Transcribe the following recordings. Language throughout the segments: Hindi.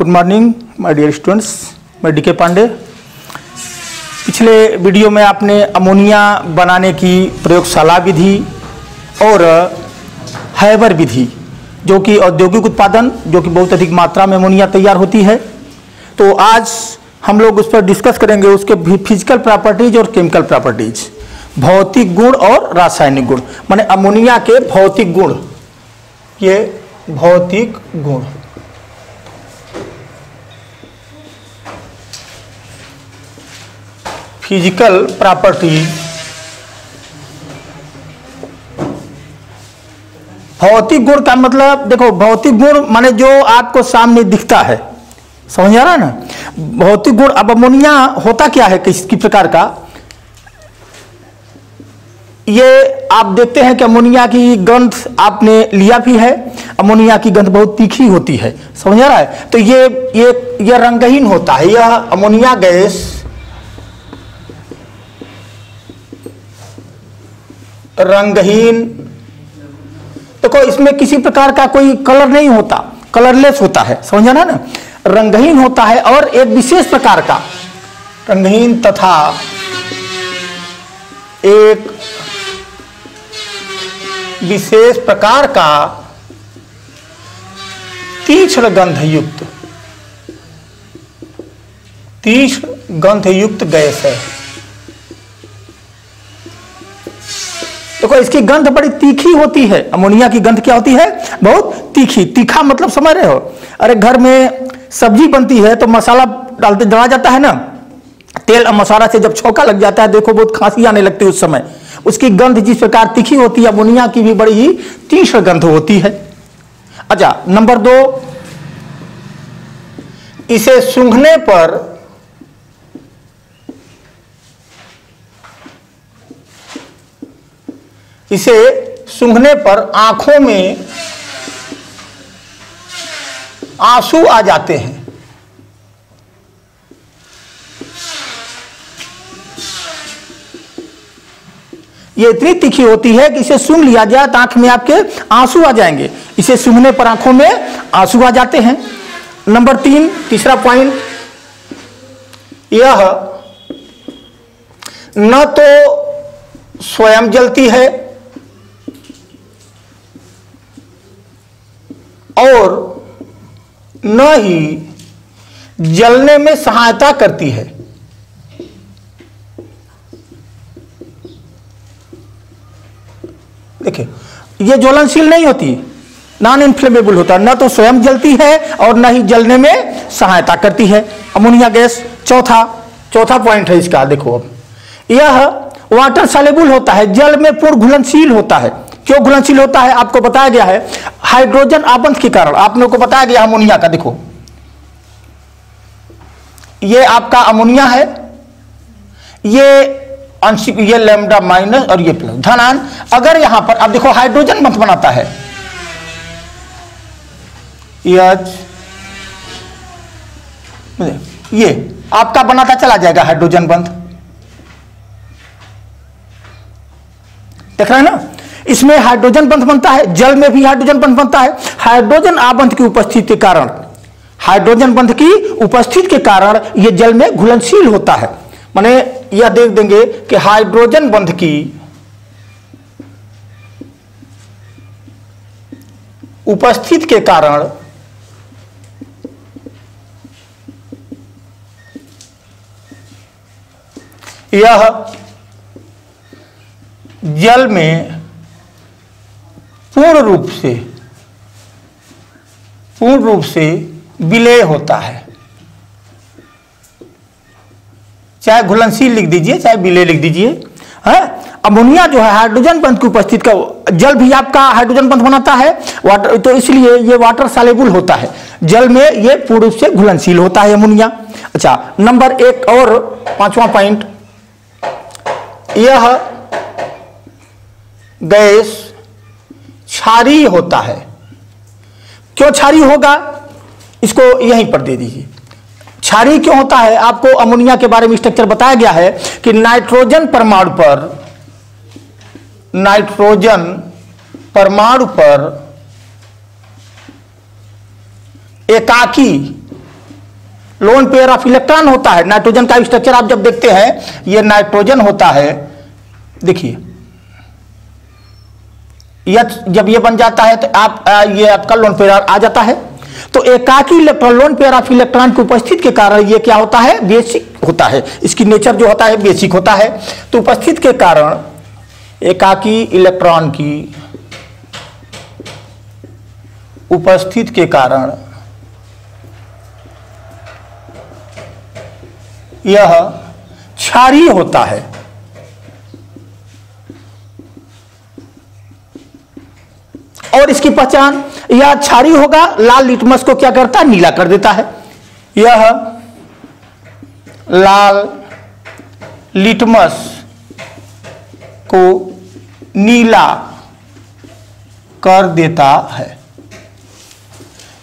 Good morning my dear students, मैं डी के पांडे। पिछले वीडियो में आपने अमोनिया बनाने की प्रयोगशाला विधि और हैबर विधि, जो कि औद्योगिक उत्पादन, जो कि बहुत अधिक मात्रा में अमोनिया तैयार होती है, तो आज हम लोग उस पर डिस्कस करेंगे उसके फिजिकल प्रॉपर्टीज और केमिकल प्रॉपर्टीज, भौतिक गुण और रासायनिक गुण, माने अमोनिया के भौतिक गुण, ये भौतिक गुण। फिजिकल प्रॉपर्टी, भौतिक गुण का मतलब देखो, भौतिक गुण माने जो आपको सामने दिखता है, समझ आ रहा है ना। भौतिक गुण, अब अमोनिया होता क्या है, किस प्रकार का, ये आप देखते हैं कि अमोनिया की गंध आपने लिया भी है। अमोनिया की गंध बहुत तीखी होती है, समझ आ रहा है। तो ये रंगहीन होता है, यह अमोनिया गैस रंगहीन। देखो, इसमें किसी प्रकार का कोई कलर नहीं होता, कलरलेस होता है, समझा ना। रंगहीन होता है और एक विशेष प्रकार का रंगहीन तथा एक विशेष प्रकार का तीक्ष्ण गंधयुक्त गैस है। देखो, इसकी गंध बड़ी तीखी होती है। अमोनिया की गंध क्या होती है, बहुत तीखी। तीखा मतलब समझ रहे हो, अरे घर में सब्जी बनती है तो मसाला डालते डला जाता है ना, तेल और मसाला से जब छौंका लग जाता है, देखो बहुत खांसी आने लगती है उस समय। उसकी गंध जिस प्रकार तीखी होती है, अमोनिया की भी बड़ी ही तीक्ष्ण गंध होती है। अच्छा, नंबर 2, इसे सूंघने पर आंखों में आंसू आ जाते हैं। ये इतनी तीखी होती है कि इसे सूंघ लिया जाए तो आंख में आपके आंसू आ जाएंगे। इसे सूंघने पर आंखों में आंसू आ जाते हैं। नंबर 3, तीसरा पॉइंट, यह न तो स्वयं जलती है और न ही जलने में सहायता करती है। देखिए, ये ज्वलनशील नहीं होती, नॉन इन्फ्लेमेबल होता है, न तो स्वयं जलती है और न ही जलने में सहायता करती है अमोनिया गैस। चौथा पॉइंट है इसका, देखो, अब यह वाटर सॉल्युबल होता है, जल में पूर्ण घुलनशील होता है। क्यों घुलनशील होता है, आपको बताया गया है, हाइड्रोजन आबंध के कारण। आप लोगों को बताया गया अमोनिया का, देखो ये आपका अमोनिया है, ये आंशिक, ये लैम्डा माइनस और ये प्लस धनान। अगर यहां पर अब देखो हाइड्रोजन बंध बनाता है, ये आपका बनाता चला जाएगा हाइड्रोजन बंध, देख रहे हैं ना। इसमें हाइड्रोजन बंध बनता है, जल में भी हाइड्रोजन बंध बनता है। हाइड्रोजन आबंध की उपस्थिति के कारण, हाइड्रोजन बंध की उपस्थिति के कारण यह जल में घुलनशील होता है। माने यह देख देंगे कि हाइड्रोजन बंध की उपस्थिति के कारण यह जल में पूर्ण रूप से विलय होता है। चाहे घुलनशील लिख दीजिए, चाहे विलय लिख दीजिए। है अमोनिया जो है हाइड्रोजन बंध की उपस्थिति का, जल भी आपका हाइड्रोजन बंध बनाता है, वाटर, तो इसलिए ये वाटर सॉल्युबल होता है, जल में ये पूर्ण रूप से घुलनशील होता है अमोनिया। अच्छा, नंबर 1 और 5वां पॉइंट, यह गैस क्षारीय होता है। क्यों क्षारीय होगा, इसको यहीं पर दे दीजिए। क्षारीय क्यों होता है, आपको अमोनिया के बारे में स्ट्रक्चर बताया गया है कि नाइट्रोजन परमाणु पर एकाकी लोन पेयर ऑफ इलेक्ट्रॉन होता है। नाइट्रोजन का स्ट्रक्चर आप जब देखते हैं, ये नाइट्रोजन होता है, देखिए जब ये बन जाता है तो आप ये आपका लोन पेयर आ जाता है। तो एकाकी electron, lone pair of electron की उपस्थित के कारण ये क्या होता है, बेसिक होता है। इसकी नेचर जो होता है बेसिक होता है। तो उपस्थित के कारण, एकाकी इलेक्ट्रॉन की उपस्थित के कारण यह क्षारीय होता है। और इसकी पहचान, यह क्षारीय होगा, लाल लिटमस को क्या करता है, नीला कर देता है। यह लाल लिटमस को नीला कर देता है।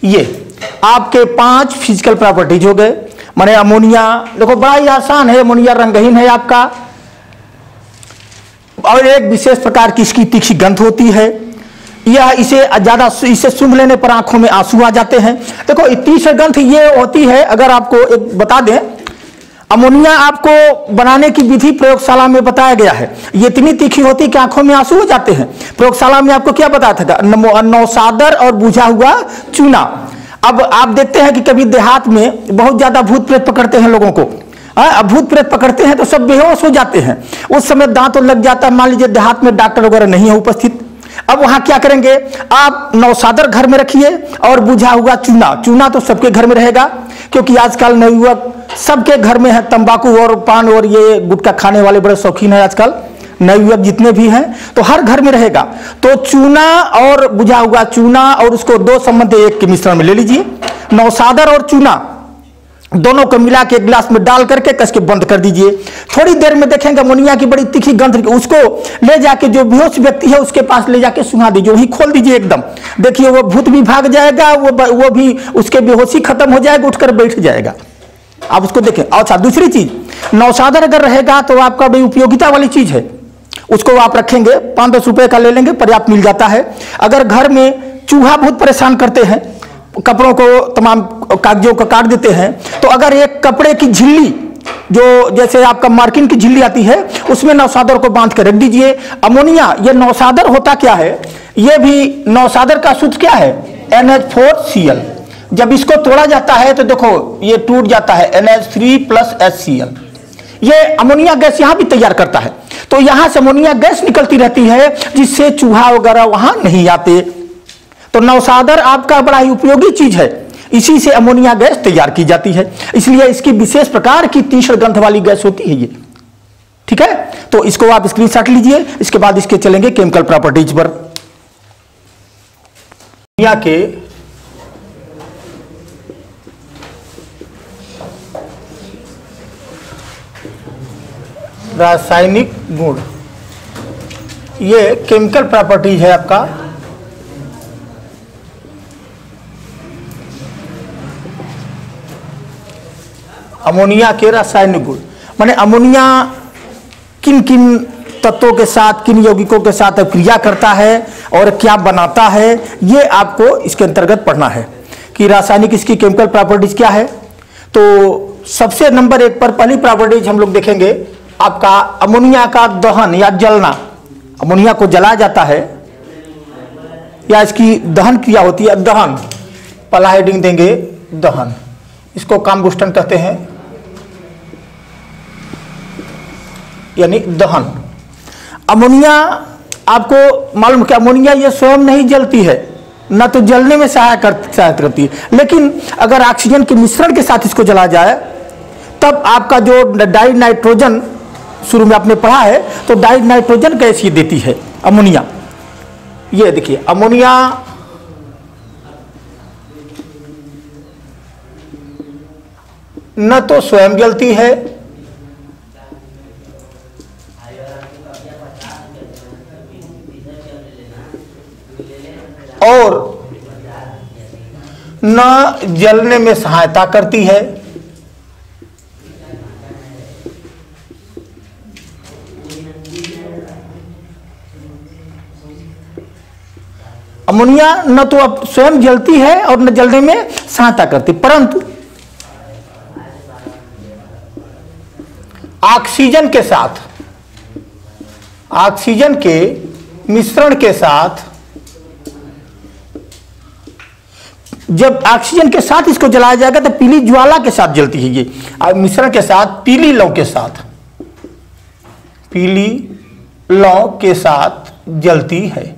ये आपके 5 फिजिकल प्रॉपर्टीज हो गए। माने अमोनिया, देखो बड़ा ही आसान है, अमोनिया रंगहीन है आपका, और एक विशेष प्रकार की इसकी तीखी गंध होती है। यह इसे सूंघ लेने पर आंखों में आंसू आ जाते हैं। देखो तीसरी गंध ये होती है, अगर आपको एक बता दें, अमोनिया आपको बनाने की विधि प्रयोगशाला में बताया गया है। ये इतनी तीखी होती है कि आंखों में आंसू हो जाते हैं। प्रयोगशाला में आपको क्या बताया था, नौसादर और बुझा हुआ चूना। अब आप देखते हैं कि कभी देहात में बहुत ज्यादा भूत प्रेत पकड़ते हैं लोगों को। अब भूत प्रेत पकड़ते हैं तो सब बेहोश हो जाते हैं, उस समय दांत लग जाता है। मान लीजिए देहात में डॉक्टर वगैरह नहीं है उपस्थित, अब वहां क्या करेंगे, आप नौसादर घर में रखिए और बुझा हुआ चूना। चूना तो सबके घर में रहेगा, क्योंकि आजकल नवयुवक सबके घर में है, तंबाकू और पान और ये गुटखा खाने वाले बड़े शौकीन है आजकल नवयुवक जितने भी हैं, तो हर घर में रहेगा। तो चूना और बुझा हुआ चूना और उसको दो संबंध एक के मिश्रण में ले लीजिए। नौसादर और चूना दोनों को मिला के गिलास में डाल करके कस के बंद कर दीजिए। थोड़ी देर में देखेंगे अमोनिया की बड़ी तीखी गंध, उसको ले जाके जो बेहोश व्यक्ति है उसके पास ले जाके सुना दीजिए, वही खोल दीजिए एकदम। देखिए वो भूत भी भाग जाएगा, वो भी उसके बेहोशी खत्म हो जाएगा, उठकर बैठ जाएगा। आप उसको देखें। अच्छा, दूसरी चीज, नौसादर अगर रहेगा तो आपका बड़ी उपयोगिता वाली चीज है, उसको आप रखेंगे, 5-10 रुपए का ले लेंगे, पर्याप्त मिल जाता है। अगर घर में चूहा बहुत परेशान करते हैं, कपड़ों को तमाम कागजों को काट देते हैं, तो अगर एक कपड़े की झिल्ली, जो जैसे आपका मार्किन की झिल्ली आती है, उसमें नौसादर को बांध कर रख दीजिए। अमोनिया, ये नौसादर होता क्या है, ये भी नौसादर का सूत्र क्या है, NH4Cl। जब इसको तोड़ा जाता है तो देखो ये टूट जाता है, NH3+HCl। ये अमोनिया गैस यहां भी तैयार करता है। तो यहां से अमोनिया गैस निकलती रहती है, जिससे चूहा वगैरह वहां नहीं आते। तो नौसादर आपका बड़ा ही उपयोगी चीज है, इसी से अमोनिया गैस तैयार की जाती है, इसलिए इसकी विशेष प्रकार की तीक्ष्ण गंध वाली गैस होती है ये। ठीक है, तो इसको आप स्क्रीनशॉट लीजिए। इसके बाद इसके चलेंगे केमिकल प्रॉपर्टीज पर। अमोनिया के रासायनिक गुण, ये केमिकल प्रॉपर्टीज है आपका। अमोनिया के रासायनिक गुण माने अमोनिया किन किन तत्वों के साथ, किन यौगिकों के साथ क्रिया करता है और क्या बनाता है, ये आपको इसके अंतर्गत पढ़ना है कि रासायनिक इसकी केमिकल प्रॉपर्टीज क्या है। तो सबसे नंबर 1 पर पहली प्रॉपर्टीज हम लोग देखेंगे आपका अमोनिया का दहन या जलना। अमोनिया को जलाया जाता है या इसकी दहन क्रिया होती है, दहन, पहला हेडिंग देंगे दहन, इसको कॉम्बस्टन कहते हैं, यानी दहन। अमोनिया आपको मालूम कि अमोनिया ये स्वयं नहीं जलती है, न तो जलने में सहायता करती है, लेकिन अगर ऑक्सीजन के मिश्रण के साथ इसको जलाया जाए तब आपका जो डाई नाइट्रोजन शुरू में आपने पढ़ा है, तो डाई नाइट्रोजन गैस ये देती है अमोनिया। ये देखिए अमोनिया न तो स्वयं जलती है और न जलने में सहायता करती है। अमोनिया न तो अब स्वयं जलती है और न जलने में सहायता करती, परंतु ऑक्सीजन के साथ, ऑक्सीजन के मिश्रण के साथ, जब ऑक्सीजन के साथ इसको जलाया जाएगा तो पीली ज्वाला के साथ जलती है ये मिश्रण के साथ, पीली लौ के साथ, पीली लौ के साथ जलती है।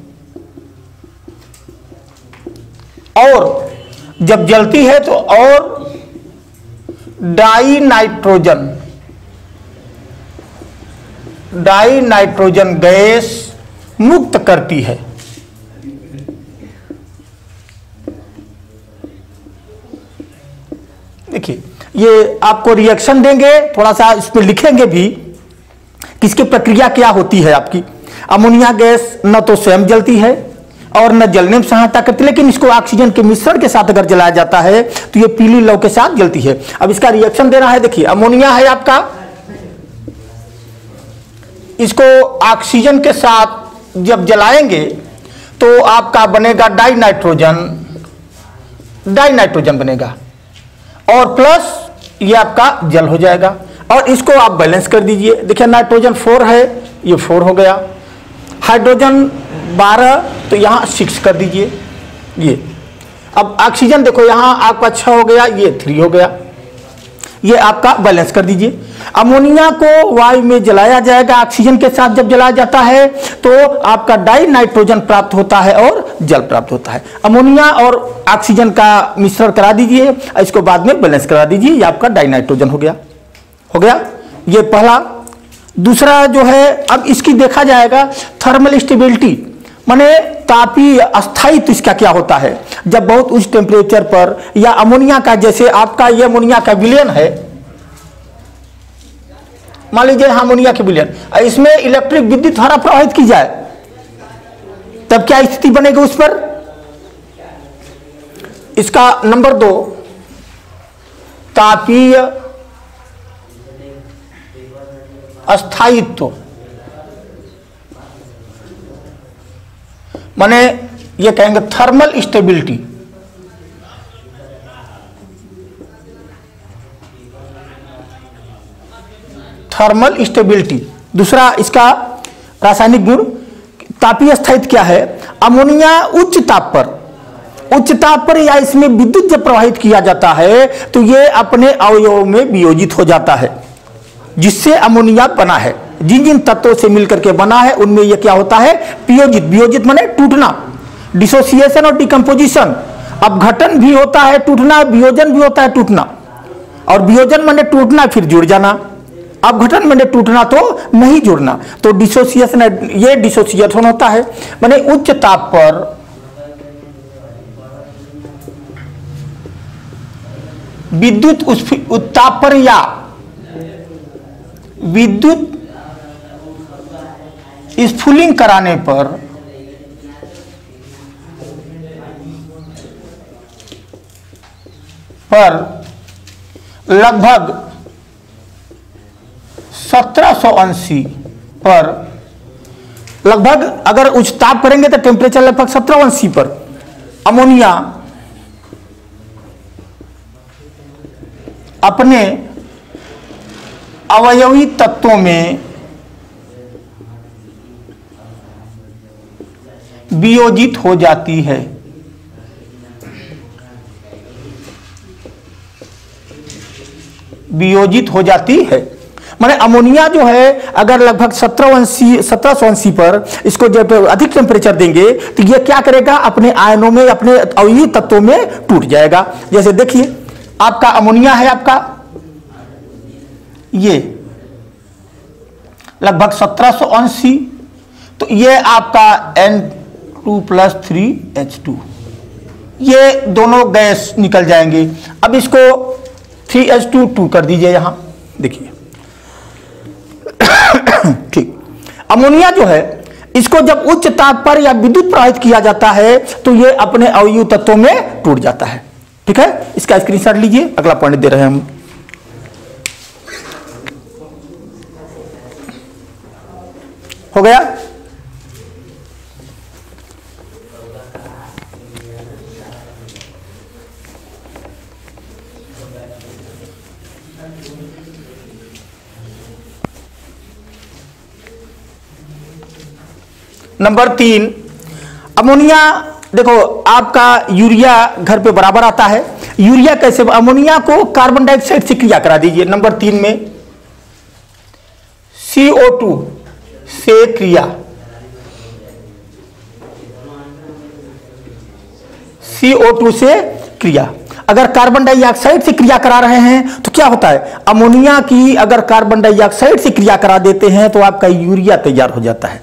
और जब जलती है तो और डाई नाइट्रोजन गैस मुक्त करती है। देखिए ये आपको रिएक्शन देंगे, थोड़ा सा इस पे लिखेंगे भी किसकी प्रक्रिया क्या होती है आपकी। अमोनिया गैस न तो स्वयं जलती है और न जलने में सहायता करती, लेकिन इसको ऑक्सीजन के मिश्रण के साथ अगर जलाया जाता है तो ये पीली लौ के साथ जलती है। अब इसका रिएक्शन देना है। देखिए अमोनिया है आपका, इसको ऑक्सीजन के साथ जब जलाएंगे तो आपका बनेगा डाई नाइट्रोजन बनेगा और प्लस ये आपका जल हो जाएगा। और इसको आप बैलेंस कर दीजिए। देखिए नाइट्रोजन 4 है, ये 4 हो गया, हाइड्रोजन 12 तो यहाँ 6 कर दीजिए ये। अब ऑक्सीजन देखो यहाँ आपका 6 हो गया, ये 3 हो गया, ये आपका बैलेंस कर दीजिए। अमोनिया को वायु में जलाया जाएगा, ऑक्सीजन के साथ जब जलाया जाता है तो आपका डाई नाइट्रोजन प्राप्त होता है और जल प्राप्त होता है। अमोनिया और ऑक्सीजन का मिश्रण करा दीजिए, इसको बाद में बैलेंस करा दीजिए, ये आपका डाई नाइट्रोजन हो गया ये पहला। दूसरा जो है, अब इसकी देखा जाएगा थर्मल स्टेबिलिटी, माने तापीय अस्थायित्व इसका क्या होता है जब बहुत उच्च टेम्परेचर पर, या अमोनिया का जैसे आपका ये अमोनिया का विलयन है, मान लीजिए अमोनिया के विलयन, इसमें इलेक्ट्रिक विद्युत धारा प्रवाहित की जाए तब क्या स्थिति बनेगी उस पर। इसका नंबर 2 तापीय अस्थायित्व, माने ये कहेंगे थर्मल स्टेबिलिटी। थर्मल स्टेबिलिटी दूसरा इसका रासायनिक गुण। तापीय स्थायित्व क्या है, अमोनिया उच्च ताप पर या इसमें विद्युत जब प्रवाहित किया जाता है तो ये अपने अवयवों में वियोजित हो जाता है, जिससे अमोनिया बना है। जिन जिन तत्वों से मिलकर के बना है उनमें यह क्या होता है, वियोजित माने टूटना, डिसोसिएशन और डिकम्पोजिशन। अपघटन भी होता है टूटना, वियोजन भी होता है टूटना। और वियोजन माने टूटना फिर जुड़ जाना, अपघटन माने टूटना तो नहीं जुड़ना। तो डिसोसिएशन, ये डिसोसिएशन होता है, माने उच्च ताप पर विद्युत उत्ताप पर या विद्युत स्फुलिंग कराने पर लगभग 1780 पर, लगभग अगर उच्च ताप करेंगे तो टेम्परेचर लगभग 1780 पर अमोनिया अपने अवयवी तत्वों में वियोजित हो जाती है। वियोजित हो जाती है माने अमोनिया जो है अगर लगभग 1780 पर इसको जब अधिक टेम्परेचर देंगे तो ये क्या करेगा, अपने आयनों में, अपने अवयवी तत्वों में टूट जाएगा। जैसे देखिए आपका अमोनिया है, आपका ये लगभग 1780, तो ये आपका N2+3H2, ये दोनों गैस निकल जाएंगे। अब इसको 3H2 कर दीजिए यहां, देखिए ठीक। अमोनिया जो है इसको जब उच्च ताप पर या विद्युत प्रवाहित किया जाता है तो ये अपने अवयवी तत्वों में टूट जाता है। ठीक है, इसका स्क्रीनशॉट लीजिए, अगला पॉइंट दे रहे हैं हम। हो गया। नंबर 3, अमोनिया, देखो आपका यूरिया घर पे बराबर आता है। यूरिया कैसे, अमोनिया को कार्बन डाइऑक्साइड से क्रिया करा दीजिए। नंबर 3 में CO2 से क्रिया, CO2 से क्रिया। अगर कार्बन डाइऑक्साइड से क्रिया करा रहे हैं तो क्या होता है, अमोनिया की अगर कार्बन डाइऑक्साइड से क्रिया करा देते हैं तो आपका यूरिया तैयार हो जाता है।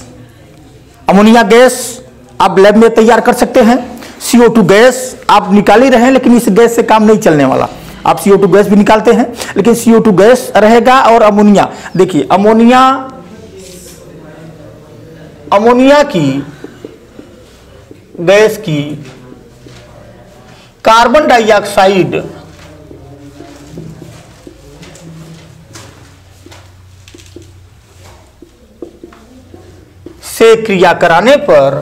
अमोनिया गैस आप लैब में तैयार कर सकते हैं। CO2 गैस आप निकाल ही रहे हैं, लेकिन इस गैस से काम नहीं चलने वाला। आप CO2 गैस भी निकालते हैं, लेकिन CO2 गैस रहेगा। और अमोनिया, देखिए अमोनिया की गैस की कार्बन डाइऑक्साइड से क्रिया कराने पर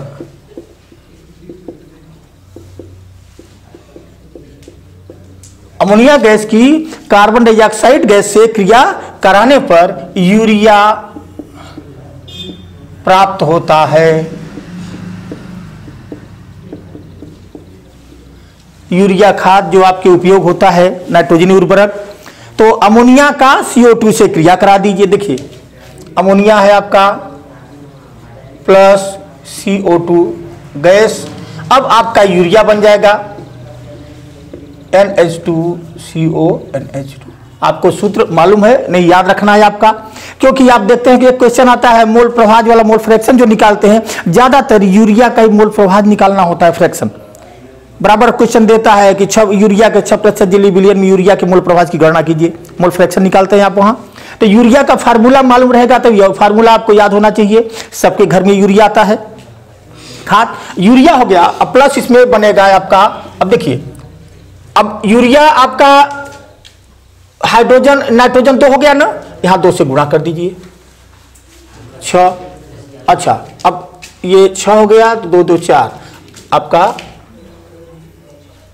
अमोनिया गैस की कार्बन डाइऑक्साइड गैस से क्रिया कराने पर यूरिया प्राप्त होता है। यूरिया खाद जो आपके उपयोग होता है, नाइट्रोजन उर्वरक, तो अमोनिया का CO2 से क्रिया करा दीजिए। देखिए अमोनिया है आपका प्लस CO2 गैस, अब आपका यूरिया बन जाएगा NH2CO NH2। आपको सूत्र मालूम है, नहीं याद रखना है आपका, क्योंकि आप देखते हैं कि एक क्वेश्चन आता है मोल प्रभाज वाला, मोल फ्रैक्शन जो निकालते हैं, ज्यादातर यूरिया का ही मोल प्रभाज निकालना होता है, फ्रैक्शन बराबर क्वेश्चन देता है कि यूरिया के 6% बिलियन में यूरिया के मोल प्रभाज की गणना कीजिए, मोल फ्रैक्शन निकालते हैं आप वहां। तो यूरिया का फार्मूला मालूम रहेगा तो यह फार्मूला आपको याद होना चाहिए। सबके घर में यूरिया आता है, खाद यूरिया हो गया। अब प्लस इसमें बनेगा आपका, अब देखिए, अब यूरिया आपका हाइड्रोजन नाइट्रोजन तो हो गया ना, यहां 2 से गुणा कर दीजिए, 6। अच्छा, अब ये 6 हो गया तो 2 2 4 आपका,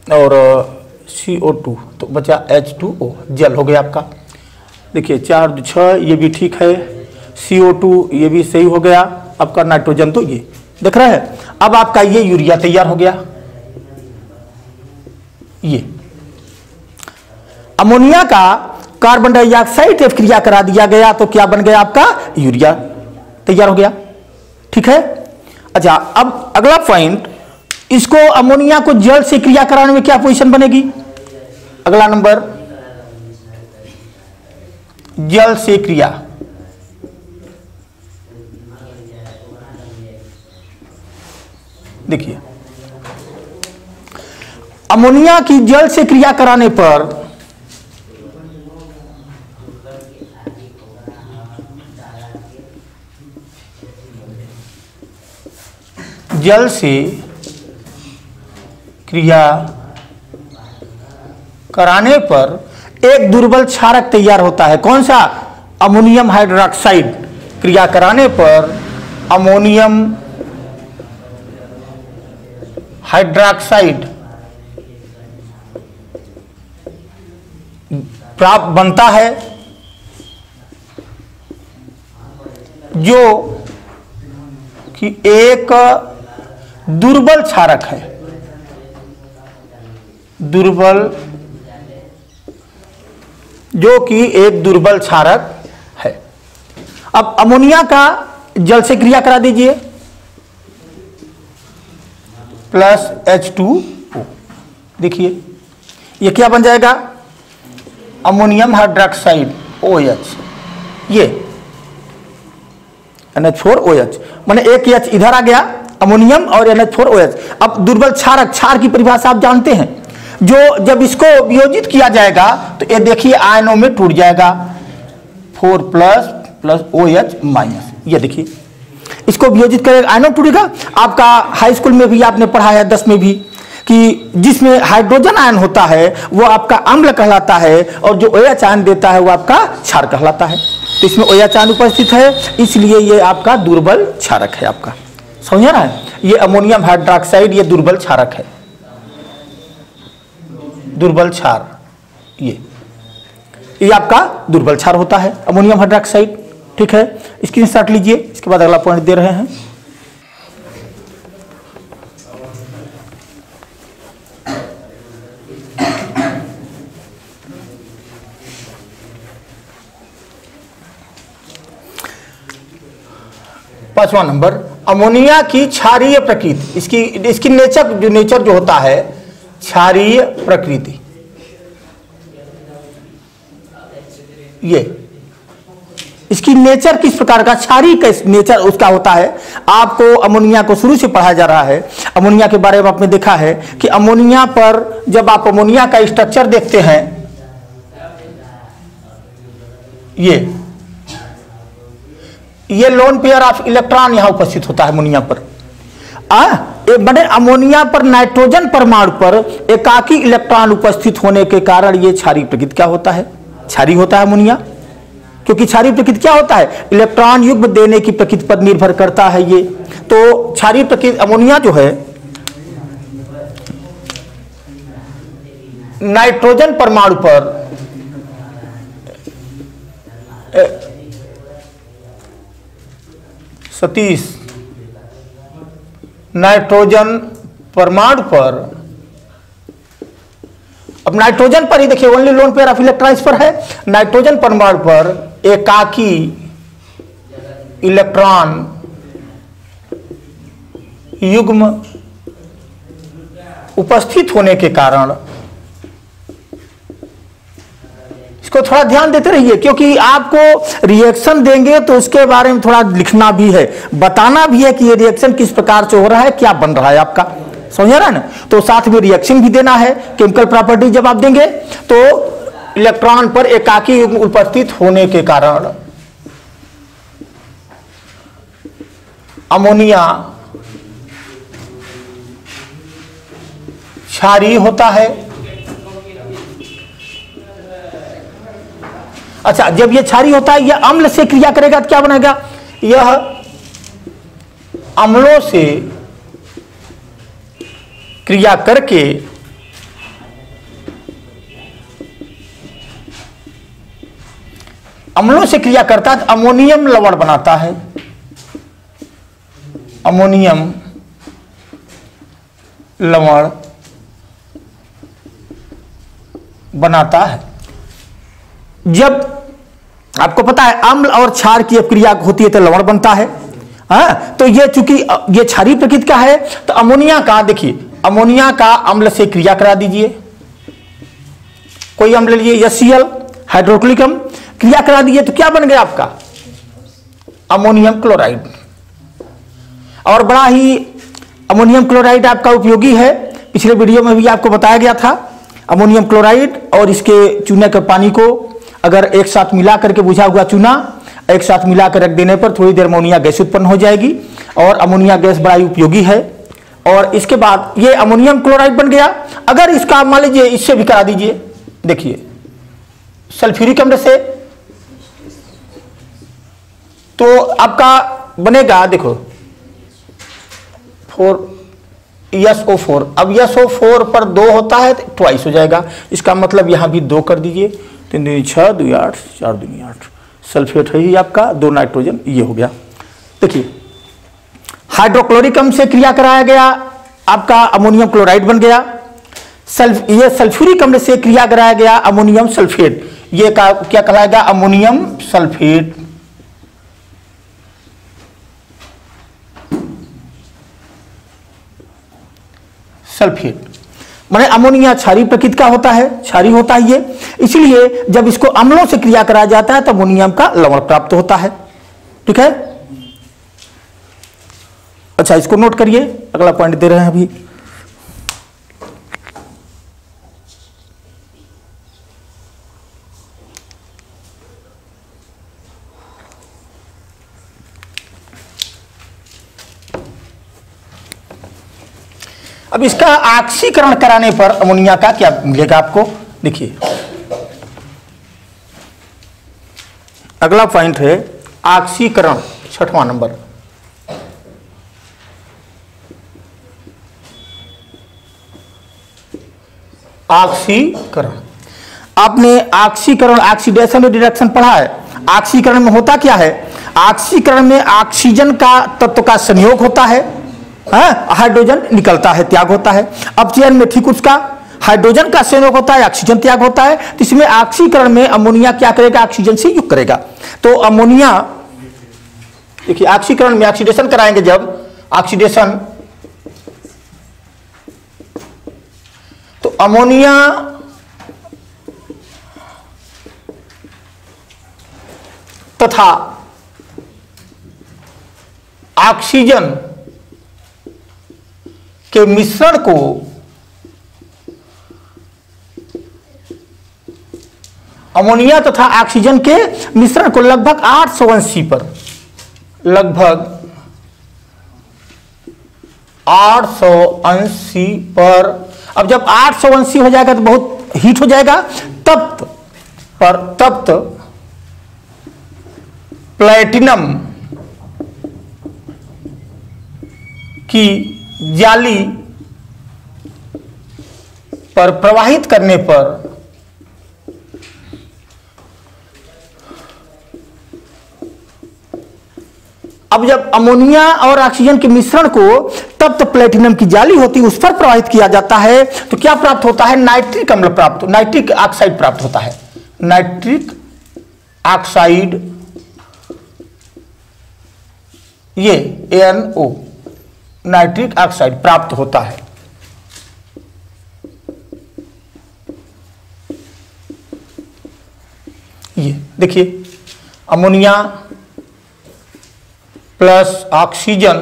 और CO2 तो बचा H2O, जल हो गया आपका। देखिए 4 2 6, ये भी ठीक है, CO2 ये भी सही हो गया आपका, नाइट्रोजन तो ये देख रहे हैं। अब आपका ये यूरिया तैयार हो गया। ये अमोनिया का कार्बन डाइऑक्साइड से क्रिया करा दिया गया तो क्या बन गया आपका, यूरिया तैयार हो गया। ठीक है। अच्छा, अब अगला पॉइंट, इसको अमोनिया को जल से क्रिया कराने में क्या पोजीशन बनेगी। अगला नंबर, जल से क्रिया, देखिए अमोनिया की जल से क्रिया कराने पर जल से क्रिया कराने पर एक दुर्बल क्षारक तैयार होता है। कौन सा, अमोनियम हाइड्रोक्साइड। क्रिया कराने पर अमोनियम हाइड्रोक्साइड प्राप्त बनता है, जो कि एक दुर्बल क्षारक है। दुर्बल, जो कि एक दुर्बल क्षारक है। अब अमोनिया का जल से क्रिया करा दीजिए, प्लस H2O। देखिए ये क्या बन जाएगा, अमोनियम हाइड्रोक्साइड OH, ये NH4OH, माने एक H इधर आ गया, अमोनियम और NH4OH। अब दुर्बल क्षारक, क्षार की परिभाषा आप जानते हैं, जो जब इसको वियोजित किया जाएगा तो ये देखिए आयनों में टूट जाएगा, 4 प्लस प्लस OH माइनस। ये देखिए इसको वियोजित करेगा, आयनों टूटेगा। आपका हाई स्कूल में भी आपने पढ़ा है, 10 में भी, कि जिसमें हाइड्रोजन आयन होता है वो आपका अम्ल कहलाता है, और जो OH आयन देता है वो आपका क्षार कहलाता है। तो इसमें OH आयन उपस्थित है, इसलिए ये आपका दुर्बल क्षारक है। आपका समझ रहा है, ये अमोनियम हाइड्रोक्साइड ये दुर्बल क्षारक है, दुर्बल क्षार। ये आपका दुर्बल क्षार होता है अमोनियम हाइड्रोक्साइड। ठीक है, स्क्रीनशॉट लीजिए। इसके बाद अगला पॉइंट दे रहे हैं, 5वां नंबर, अमोनिया की क्षारीय प्रकृति, इसकी नेचर जो होता है क्षारीय प्रकृति। ये इसकी नेचर किस प्रकार का, क्षारीय का नेचर उसका होता है। आपको अमोनिया को शुरू से पढ़ाया जा रहा है। अमोनिया के बारे में आपने देखा है कि अमोनिया पर जब आप अमोनिया का स्ट्रक्चर देखते हैं, ये लोन पेयर ऑफ इलेक्ट्रॉन यहां उपस्थित होता है अमोनिया पर। बड़े अमोनिया पर नाइट्रोजन परमाणु पर एकाकी इलेक्ट्रॉन उपस्थित होने के कारण ये क्षारीय प्रकृति क्या होता है, क्षारीय होता है अमोनिया। क्योंकि क्षारीय प्रकृति क्या होता है, इलेक्ट्रॉन युग्म देने की प्रकृति पर निर्भर करता है ये। तो क्षारीय प्रकृति अमोनिया जो है नाइट्रोजन परमाणु पर सतीश नाइट्रोजन परमाणु पर, अब नाइट्रोजन पर ही देखिए only lone pair of electrons पर है। नाइट्रोजन परमाणु पर एकाकी इलेक्ट्रॉन युग्म उपस्थित होने के कारण, इसको थोड़ा ध्यान देते रहिए क्योंकि आपको रिएक्शन देंगे तो उसके बारे में थोड़ा लिखना भी है, बताना भी है कि ये रिएक्शन किस प्रकार से हो रहा है, क्या बन रहा है आपका, समझ रहा है ना। तो साथ में रिएक्शन भी देना है, केमिकल प्रॉपर्टी जब आप देंगे तो इलेक्ट्रॉन पर एकाकी युग्म उपस्थित होने के कारण अमोनिया क्षारीय होता है। अच्छा, जब यह क्षारीय होता है यह अम्ल से क्रिया करेगा तो क्या बनेगा, यह अम्लों से क्रिया करके अम्लों से क्रिया करता है तो अमोनियम लवण बनाता है, अमोनियम लवण बनाता है। जब आपको पता है अम्ल और क्षार की क्रिया होती है तो लवण बनता है। तो ये चूंकि ये क्षारीय प्रकृति का है तो अमोनिया का, देखिए अमोनिया का अम्ल से क्रिया करा दीजिए, कोई अम्ल लीजिए HCl हाइड्रोक्लोरिक अम्ल, क्रिया करा दीजिए तो क्या बन गया आपका अमोनियम क्लोराइड। और बड़ा ही अमोनियम क्लोराइड आपका उपयोगी है, पिछले वीडियो में भी आपको बताया गया था। अमोनियम क्लोराइड और इसके चूने के पानी को अगर एक साथ मिला करके बुझा हुआ चूना एक साथ मिलाकर रख देने पर थोड़ी देर में अमोनिया गैस उत्पन्न हो जाएगी और अमोनिया गैस बड़ा ही उपयोगी है। और इसके बाद ये अमोनियम क्लोराइड बन गया। अगर इसका मान लीजिए इससे भी करा दीजिए, देखिए सल्फ्यूरिक अम्ल से, तो आपका बनेगा देखो 4SO4। अब SO4 पर 2 होता है तो ट्वाइस हो जाएगा, इसका मतलब यहां भी 2 कर दीजिए, 3 दूनी 6, 2 8, 4 दूनी 8, सल्फेट है ही आपका, 2 नाइट्रोजन, ये हो गया। देखिए हाइड्रोक्लोरिक अम्ल से क्रिया कराया गया, आपका अमोनियम क्लोराइड बन गया। ये सल्फ्यूरिक अम्ल से क्रिया कराया गया अमोनियम सल्फेट, ये क्या कहलाएगा अमोनियम सल्फेट। सल्फेट माने अमोनिया क्षारीय प्रकृति का होता है, क्षारीय होता है ये, इसलिए जब इसको अम्लों से क्रिया कराया जाता है तो अमोनियम का लवण प्राप्त होता है। ठीक है, अच्छा इसको नोट करिए, अगला पॉइंट दे रहे हैं अभी। अब इसका ऑक्सीकरण कराने पर अमोनिया का क्या मिलेगा आपको, देखिए अगला पॉइंट है ऑक्सीकरण, 6वां नंबर। ऑक्सीकरण, आपने ऑक्सीकरण ऑक्सीडेशन और रिडक्शन पढ़ा है। ऑक्सीकरण में होता क्या है, ऑक्सीकरण में ऑक्सीजन का तत्व का संयोग होता है, हाइड्रोजन निकलता है, त्याग होता है। अपचयन में ठीक उसका हाइड्रोजन का संयोग होता है, ऑक्सीजन त्याग होता है। तो इसमें ऑक्सीकरण में अमोनिया क्या करेगा, ऑक्सीजन से युक्त करेगा। तो अमोनिया देखिए ऑक्सीकरण में ऑक्सीडेशन कराएंगे, जब ऑक्सीडेशन तो अमोनिया तथा ऑक्सीजन के मिश्रण को अमोनिया तथा ऑक्सीजन के मिश्रण को लगभग 880 पर, लगभग 880 पर, अब जब 880 हो जाएगा तो बहुत हीट हो जाएगा, तप्त प्लैटिनम की जाली पर प्रवाहित करने पर अब जब अमोनिया और ऑक्सीजन के मिश्रण को तप्त प्लैटिनम की जाली होती है उस पर प्रवाहित किया जाता है तो क्या प्राप्त होता है? नाइट्रिक अम्ल प्राप्त, नाइट्रिक ऑक्साइड प्राप्त होता है। नाइट्रिक ऑक्साइड, ये NO नाइट्रिक ऑक्साइड प्राप्त होता है। ये देखिए अमोनिया प्लस ऑक्सीजन,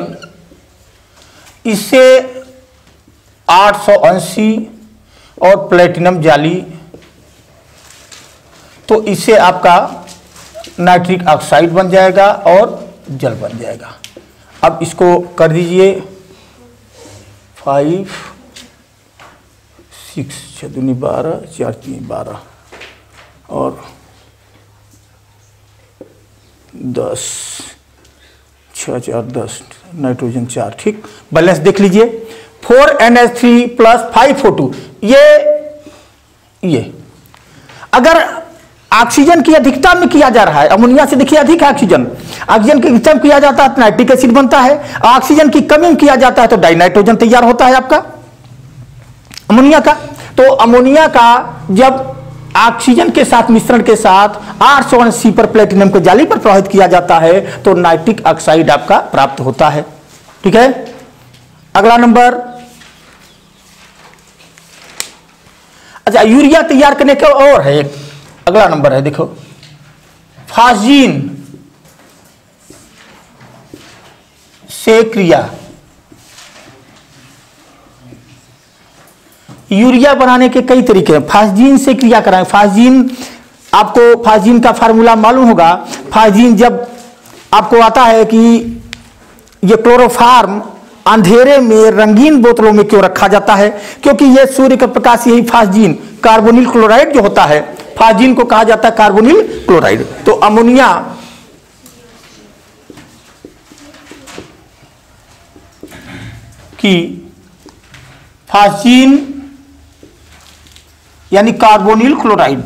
इससे 880 और प्लेटिनम जाली, तो इससे आपका नाइट्रिक ऑक्साइड बन जाएगा और जल बन जाएगा। अब इसको कर दीजिए 5 6 6 दूनी 12 4 3 12 और 10 6 4 10 नाइट्रोजन 4, ठीक। बैलेंस देख लीजिए 4NH3 प्लस 5O2, ये अगर ऑक्सीजन की अधिकता में किया जा रहा है, अमोनिया से देखिए अधिक है ऑक्सीजन की अधिकता में किया जाता है तो नाइट्रिक एसिड बनता है, ऑक्सीजन की कमी में किया जाता है तो डाइनाइट्रोजन तैयार होता है आपका अमोनिया का। तो अमोनिया का जब ऑक्सीजन के साथ मिश्रण के साथ 880 पर प्लेटिनम को जाली पर प्रवाहित किया जाता है तो नाइट्रिक ऑक्साइड आपका प्राप्त होता है, ठीक है। अगला नंबर, अच्छा यूरिया तैयार करने का और है एक अगला नंबर है, देखो फास्जीन से क्रिया, यूरिया बनाने के कई तरीके हैं। फास्जीन से क्रिया कराएं, फास्जीन, आपको फास्जीन का फार्मूला मालूम होगा। फास्जीन जब आपको आता है कि ये क्लोरोफार्म अंधेरे में रंगीन बोतलों में क्यों रखा जाता है, क्योंकि ये सूर्य का प्रकाश, यही फास्जीन कार्बोनिल क्लोराइड जो होता है, फास्जीन को कहा जाता है कार्बोनिल क्लोराइड। तो अमोनिया की फास्जीन यानी कार्बोनिल क्लोराइड,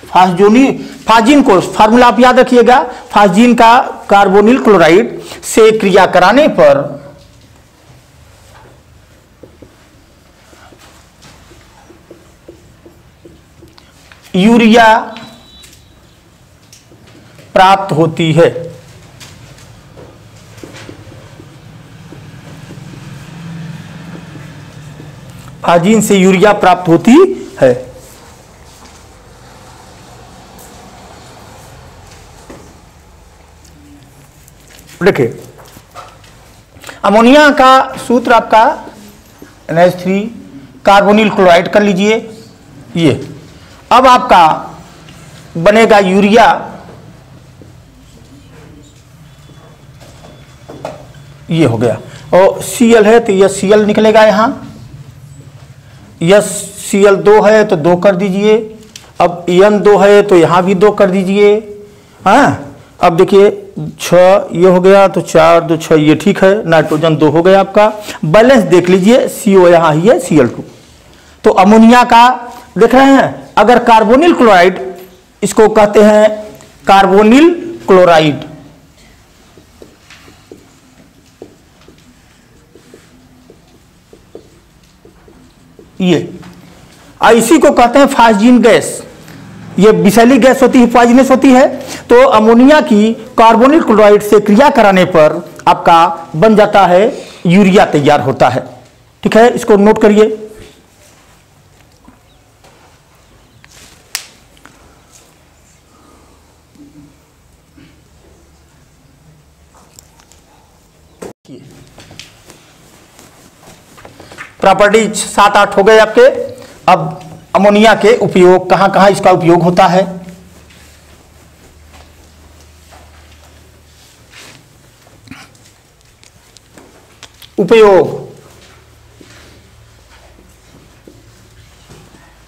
फास्जीन को फार्मूला आप याद रखिएगा, फास्जीन का कार्बोनिल क्लोराइड से क्रिया कराने पर यूरिया प्राप्त होती है। फास्जीन से यूरिया प्राप्त होती है। देखिए अमोनिया का सूत्र आपका NH3 कार्बोनिल क्लोराइड कर लीजिए, ये अब आपका बनेगा यूरिया, ये हो गया, और Cl है तो यह Cl निकलेगा, यहां यस Cl2 है तो 2 कर दीजिए, अब N2 है तो यहां भी 2 कर दीजिए। हाँ अब देखिए 6 ये हो गया तो 4 2 6, ये ठीक है, नाइट्रोजन 2 हो गया आपका। बैलेंस देख लीजिए, CO यहां ही है Cl2। तो अमोनिया का देख रहे हैं, अगर कार्बोनिल क्लोराइड, इसको कहते हैं कार्बोनिल क्लोराइड, ये इसी को कहते हैं फास्जीन गैस। ये विषैली गैस होती है, पॉइजनस होती है। तो अमोनिया की कार्बोनिल क्लोराइड से क्रिया कराने पर आपका बन जाता है यूरिया तैयार होता है। ठीक है, इसको नोट करिए। प्रॉपर्टीज 7-8 हो गए आपके। अब अमोनिया के उपयोग, कहां कहां इसका उपयोग होता है। उपयोग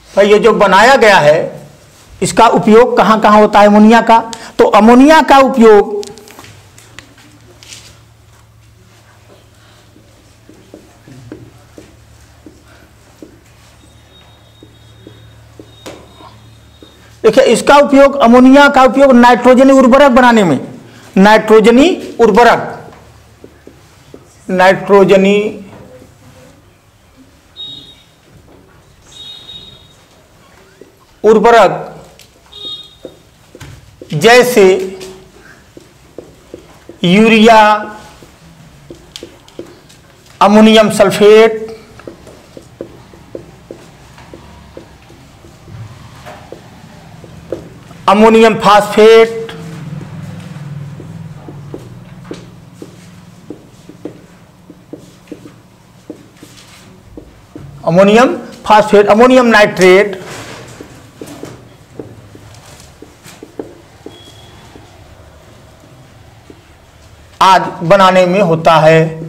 भाई, ये जो बनाया गया है इसका उपयोग कहां कहां होता है अमोनिया का। तो अमोनिया का उपयोग देखिए, इसका उपयोग, अमोनिया का उपयोग नाइट्रोजनी उर्वरक बनाने में, नाइट्रोजनी उर्वरक, नाइट्रोजनी उर्वरक जैसे urea, ammonium sulphate, ammonium phosphate, ammonium phosphate, ammonium nitrate, आदि बनाने में होता है।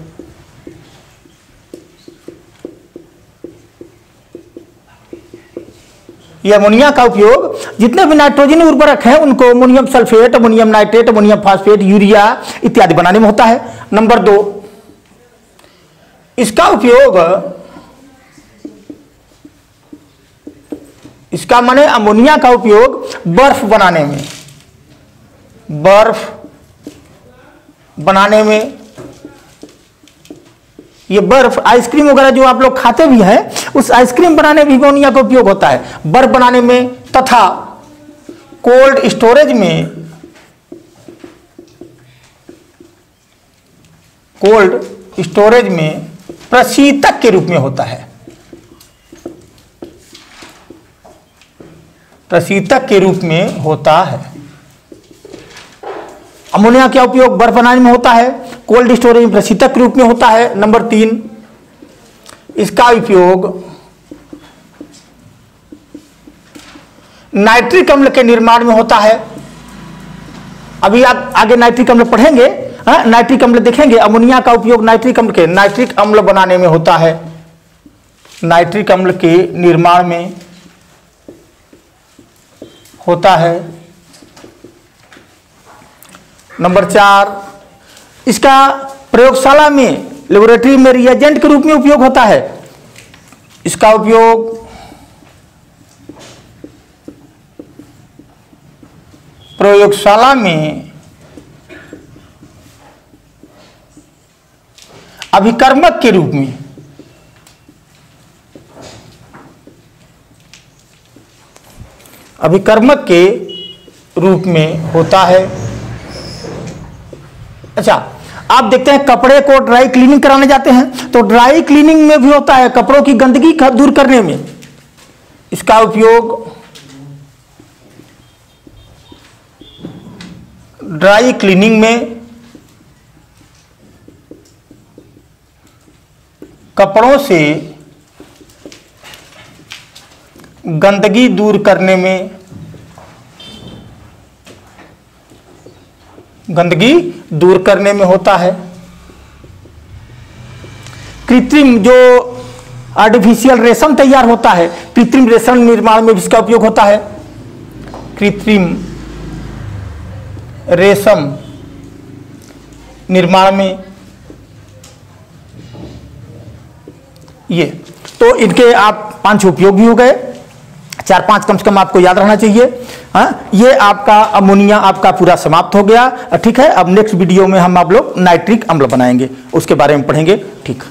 ये अमोनिया का उपयोग जितने भी नाइट्रोजन उर्वरक हैं उनको ammonium sulphate, ammonium nitrate, ammonium phosphate, urea इत्यादि बनाने में होता है। नंबर 2, इसका उपयोग, इसका माने अमोनिया का उपयोग बर्फ बनाने में, बर्फ बनाने में, ये बर्फ, आइसक्रीम वगैरह जो आप लोग खाते भी हैं, उस आइसक्रीम बनाने में भी अमोनिया का उपयोग होता है, बर्फ बनाने में, तथा कोल्ड स्टोरेज में, कोल्ड स्टोरेज में प्रशीतक के रूप में होता है, प्रशीतक के रूप में होता है। अमोनिया का उपयोग बर्फ बनाने में होता है, कोल्ड स्टोरेज में प्रशीतक के रूप में होता है। नंबर 3, इसका उपयोग नाइट्रिक अम्ल के निर्माण में होता है। अभी आप आगे नाइट्रिक अम्ल पढ़ेंगे, नाइट्रिक अम्ल देखेंगे। अमोनिया का उपयोग नाइट्रिक अम्ल के, नाइट्रिक अम्ल बनाने में होता है, नाइट्रिक अम्ल के निर्माण में होता है। नंबर 4, इसका प्रयोगशाला में, लेबोरेटरी में रिएजेंट के रूप में उपयोग होता है। इसका उपयोग प्रयोगशाला में अभिकर्मक के रूप में, अभिकर्मक के रूप में होता है। अच्छा, आप देखते हैं कपड़े को ड्राई क्लीनिंग कराने जाते हैं, तो ड्राई क्लीनिंग में भी होता है, कपड़ों की गंदगी दूर करने में इसका उपयोग ड्राई क्लीनिंग में, कपड़ों से गंदगी दूर करने में, गंदगी दूर करने में होता है। कृत्रिम जो आर्टिफिशियल रेशम तैयार होता है, कृत्रिम रेशम निर्माण में भी इसका उपयोग होता है। कृत्रिम रेशम निर्माण में ये, तो इनके आप 5 उपयोग भी हो गए, 4-5 कम से कम आपको याद रहना चाहिए। हाँ, ये आपका अमोनिया आपका पूरा समाप्त हो गया। ठीक है, अब नेक्स्ट वीडियो में हम आप लोग नाइट्रिक अम्ल बनाएंगे, उसके बारे में पढ़ेंगे। ठीक।